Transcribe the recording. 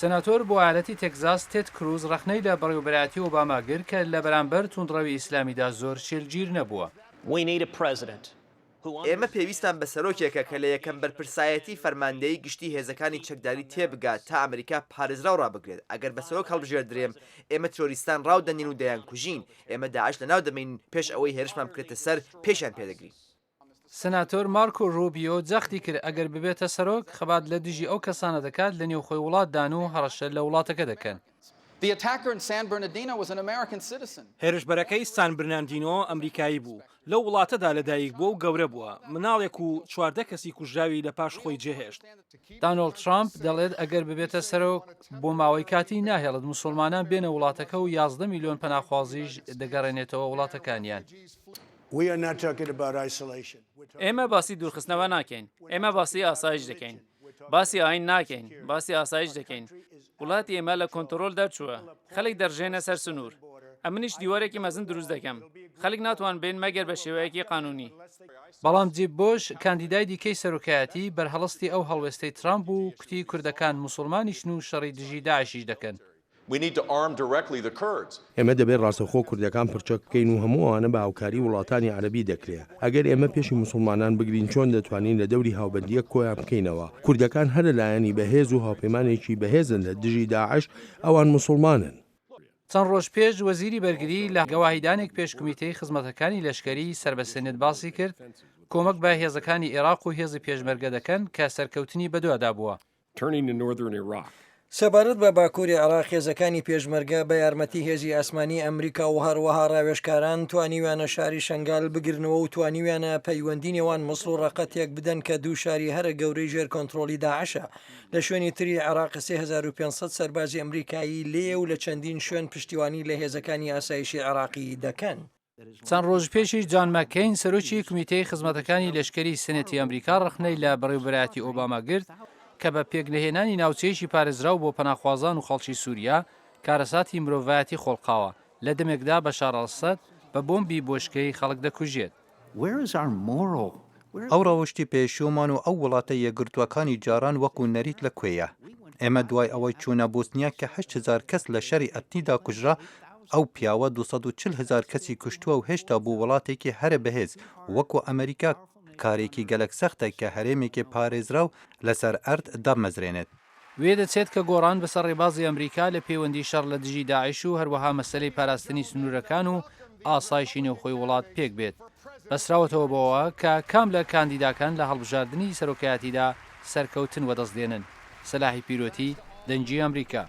سەناتۆر بۆ ئالەتی تێکزاس تێد کروز ڕەخنەی لە بەڕێوەبەرایەتی ئۆباما گر کە لە بەرامبەر توندڕەوی ئیسلامیدا زۆر شێلگیر نەبووە. ئێمە پێویستان بە سەرۆکێکە کە لە یەکەم بەرپرسایەتی فەرماندەی گشتی هێزەکانی چەکداری تێبگات تا ئەمریکا پارێزراو ڕابگرێت. ئەگەر بە سەرۆک هەڵبژێردرێم ئێمە تۆریستان ڕاودەنین و دەیان کوژین. ئێمە داعش لە ناو دەمین پێش ئەوەی هێرشمان بکرێتە سەر پێشیان پێدەگرین. سەناتۆر مارکۆ ڕۆبیۆ جەختی کرد ئەگەر ببێتە سەرۆک خەبات لە دژی ئەو کەسانە دەکات لە نێو خۆی وڵاتدان و هەڕەشە لە وڵاتەکە دەکەن. هێرشبەرەکەی سان برناردینۆ ئەمریکایی بوو، لەو وڵاتەدا لەدایک بووە و گەورە بووە، مناڵێک و 14 کەسی کوژراوی لە پاش خۆی جێهێشت. دانۆڵد ترامپ دەڵێت ئەگەر ببێتە سەرۆک بۆ ماوەی کاتی ناهێڵت موسڵمانان بێنە وڵاتەکە و 11 میلیۆن پەناخوازیش دەگەڕێنێتەوە وڵاتەکانیان. ئێمە باسی دوورخستنەوە ناکەین، ئێمە باسی ئاسایش دەکەین، باسی ئاین ناکەین، باسی ئاسایش دەکەین. وڵاتی ئێمە لە کۆنتڕۆل دەرچووە، خەڵک دەڕژێنە سەر سنوور. ئەمنیش دیوارێکی مەزن دروست دەکەم، خەڵک ناتوان بێن مەگەر بە شێوەیەکی قانونی. بەڵام جیب بۆش کاندیدای دیکەی سەرۆکایەتی بەرهەڵستی ئەو هەڵوێستەی ترامپ و کوتی کوردەکان موسڵمانیشن و شەڕی دژی داعشیش دەکەن. ئێمە دەبێت ڕاستەخۆ کوردەکان پرچەک بکەین و هەموو ئەوانە بە هاوکاری وڵاتانی عەرەبی دەکرێت. ئەگەر ئێمە پێشی موسڵمانان بگرین چۆن دەتوانین لە دەوری هاوبەندیە کۆیان بکەینەوە. کوردەکان هەر لەلایەنی بەهێز و هاوپەیمانێکی بەهێزن لە دژی داعش ئەوان موسڵمانن. چەند ڕۆژ پێش وەزیری بەرگری لە گەواهیدانێک پێش کمیتەی خزمەتەکانی لەشکری سربەسێنێت باسی کرد کۆمەک بە هێزەکانی عێراق و هێزی پێشمەرگە دەکەن کە سەرکەوتنی بەدووادا بووە. سەبارەت بە باکووری عێراق هێزەکانی پێشمەرگە بە یارمەتی هێزی ئاسمانی ئەمریکا و هەروەها ڕاوێژکاران توانیویانە شاری شەنگال بگرنەوە و توانیویانە پەیوەندی نێوان مسڵ و ڕەقەتێک بدەن کە دوو شاری هەرە گەورەی ژێر کۆنتڕۆلی داعشە. لە شوێنی تری عێراق 3500 سەربازی ئەمریکایی لێ و لە چەندین شوێن پشتیوانی لە هێزەکانی ئاسایشی عێراقی دەکەن. چەند ڕۆژ پێشی جان مەکەین سەرۆکی کمیتەی خزمەتەکانی لەشکری سنەتی ئەمریکا ڕخنەی لە بەڕێوەبەرایەتی ئۆباما گرت کە بە پێکنهێنانی ناوچەیەکی پارێزراو بۆ پەناخوازان و خەڵکی سووریا کارەساتی مرۆڤایەتی خۆڵقاوە لە دەمێکدا بەشار ئەسەد بە بۆمبی بۆشکەی خەڵک دەکوژێت. ئەو ڕەوشتی پێشومان و ئەو وڵاتە یەکگرتووەکانی جاران وەکو نەریت لەکوێیە. ئێمە دوای ئەوەی چوونە بوسنیا کە 8,000 کەس لە شەری ئەتنیدا کوژرا، ئەو پیاوە 240,000 کەسی کوشتووە و هێشتا بوو وڵاتێکی هەرە بەهێز وەکو ئەمریکا کارێکی گەلک سەختە کە هەرێمێکی پارێزرا و لەسەر ئەرد دەمەزرێنێت. وێ دەچێت کە گۆڕان بەسەر ڕێبازی ئەمریکا لە پەیوەندی شەڕ لە دژی داعش و هەروەها مەسەلەی پاراستنی سنوورەکان و ئاسایشی نێوخۆی وڵات پێک بێت. بەسراوەتەوە بەوە کە کام لە کاندیداکان لە هەڵبژاردننی سەرۆکایەتیدا سەرکەوتن وەدەستدێنن. سەلاحی پیرۆتی، دەنگی ئەمریکا.